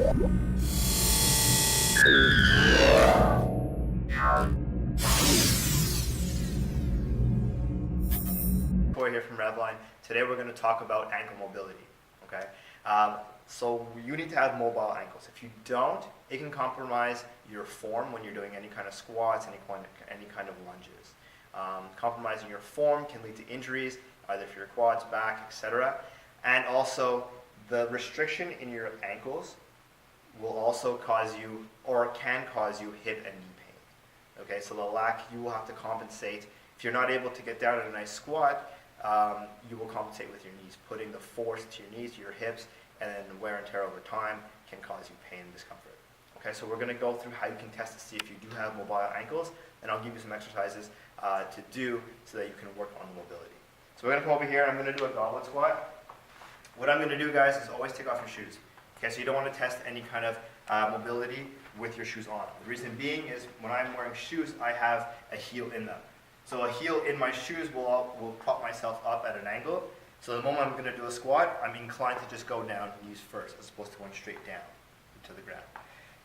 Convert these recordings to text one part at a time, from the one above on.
Corey here from Revline. Today we're going to talk about ankle mobility. Okay, so you need to have mobile ankles. If you don't, it can compromise your form when you're doing any kind of squats, any kind of lunges. Compromising your form can lead to injuries, either for your quads, back, etc. And also, the restriction in your ankles will also cause you, or can cause you, hip and knee pain. Okay, so the lack, you will have to compensate. If you're not able to get down in a nice squat, you will compensate with your knees. Putting the force to your knees, to your hips, and then wear and tear over time can cause you pain and discomfort. Okay, so we're going to go through how you can test to see if you do have mobile ankles, and I'll give you some exercises to do so that you can work on the mobility. So we're going to come over here, I'm going to do a goblet squat. What I'm going to do, guys, is always take off your shoes. Okay, so you don't want to test any kind of mobility with your shoes on. The reason being is when I'm wearing shoes, I have a heel in them. So a heel in my shoes will prop myself up at an angle. So the moment I'm going to do a squat, I'm inclined to just go down knees first as opposed to going straight down to the ground.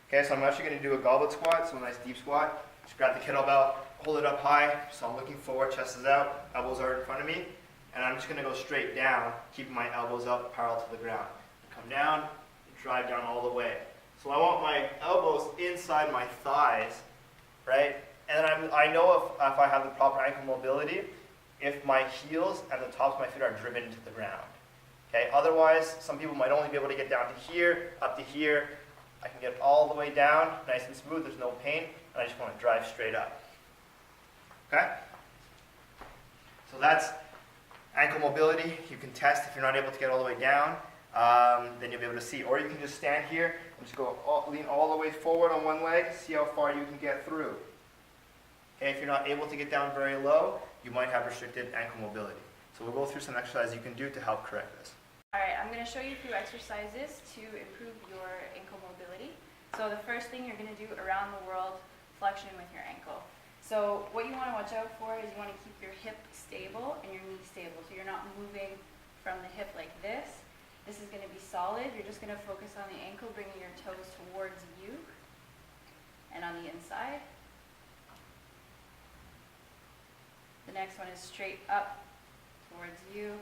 Okay, so I'm actually going to do a goblet squat, so a nice deep squat. Just grab the kettlebell, hold it up high, so I'm looking forward, chest is out, elbows are in front of me, and I'm just going to go straight down, keeping my elbows up parallel to the ground. Come down, drive down all the way. So I want my elbows inside my thighs, right? And then I know if I have the proper ankle mobility, if my heels and the tops of my feet are driven into the ground. Okay? Otherwise, some people might only be able to get down to here, up to here. I can get all the way down, nice and smooth, there's no pain, and I just want to drive straight up. Okay? So that's ankle mobility. You can test if you're not able to get all the way down, then you'll be able to see. Or you can just stand here and just lean all the way forward on one leg, see how far you can get through. Okay, if you're not able to get down very low, you might have restricted ankle mobility. So we'll go through some exercises you can do to help correct this. Alright, I'm going to show you a few exercises to improve your ankle mobility. So the first thing you're going to do around the world flexion with your ankle. So what you want to watch out for is you want to keep your hip stable and your knee stable. So you're not moving from the hip like this. This is going to be solid. You're just going to focus on the ankle, bringing your toes towards you and on the inside. The next one is straight up towards you,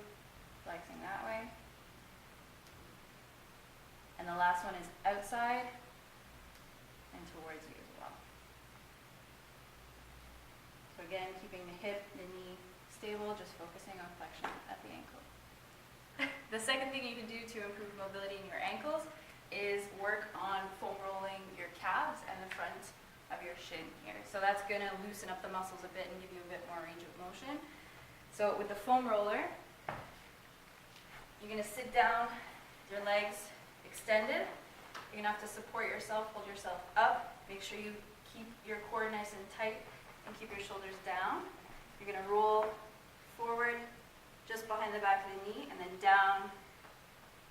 flexing that way. And the last one is outside and towards you as well. So again, keeping the hip, the knee stable, just focusing on flexion at the ankle. The second thing you can do to improve mobility in your ankles is work on foam rolling your calves and the front of your shin here. So that's going to loosen up the muscles a bit and give you a bit more range of motion. So with the foam roller, you're going to sit down, your legs extended. You're going to have to support yourself, hold yourself up. Make sure you keep your core nice and tight and keep your shoulders down. You're going to roll forward just behind the back of the knee and then down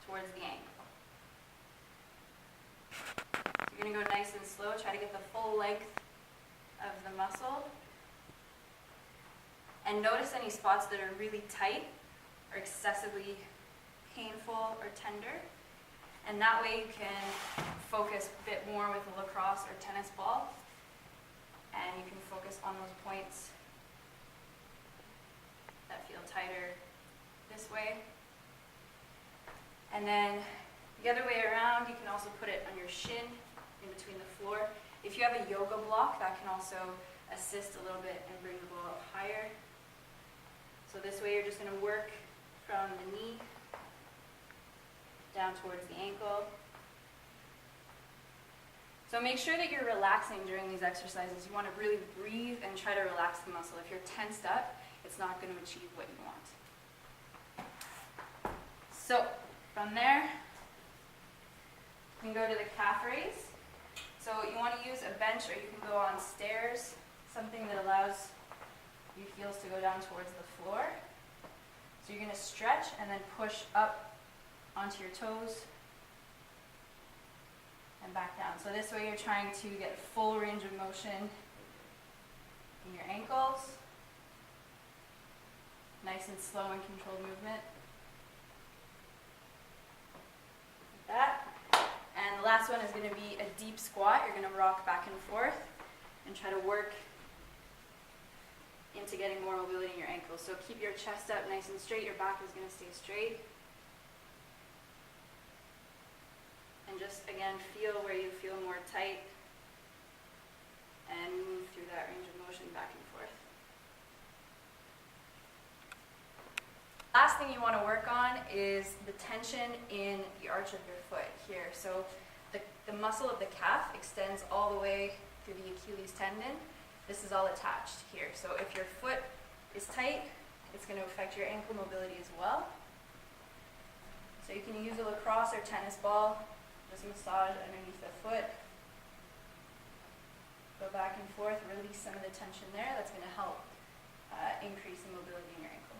towards the ankle. You're going to go nice and slow, try to get the full length of the muscle. And notice any spots that are really tight or excessively painful or tender. And that way you can focus a bit more with a lacrosse or tennis ball. And you can focus on those points that feel tighter this way. And then the other way around, you can also put it on your shin in between the floor. If you have a yoga block, that can also assist a little bit and bring the ball up higher. So this way you're just going to work from the knee down towards the ankle. So make sure that you're relaxing during these exercises. You want to really breathe and try to relax the muscle. If you're tensed up, it's not going to achieve what you want. So from there, you can go to the calf raise. So you want to use a bench or you can go on stairs, something that allows your heels to go down towards the floor. So you're going to stretch and then push up onto your toes and back down. So this way you're trying to get full range of motion in your ankles. Nice and slow and controlled movement. Like that. And the last last one is going to be a deep squat. You're going to rock back and forth and try to work into getting more mobility in your ankles. So keep your chest up nice and straight. Your back is going to stay straight. And just, again, feel where you feel more tight and move through that range of motion back and forth. Last thing you want to work on is the tension in the arch of your foot here. So the muscle of the calf extends all the way through the Achilles tendon. This is all attached here. So if your foot is tight, it's going to affect your ankle mobility as well. So you can use a lacrosse or tennis ball, just massage underneath the foot. Go back and forth, release some of the tension there. That's going to help increase the mobility in your ankle.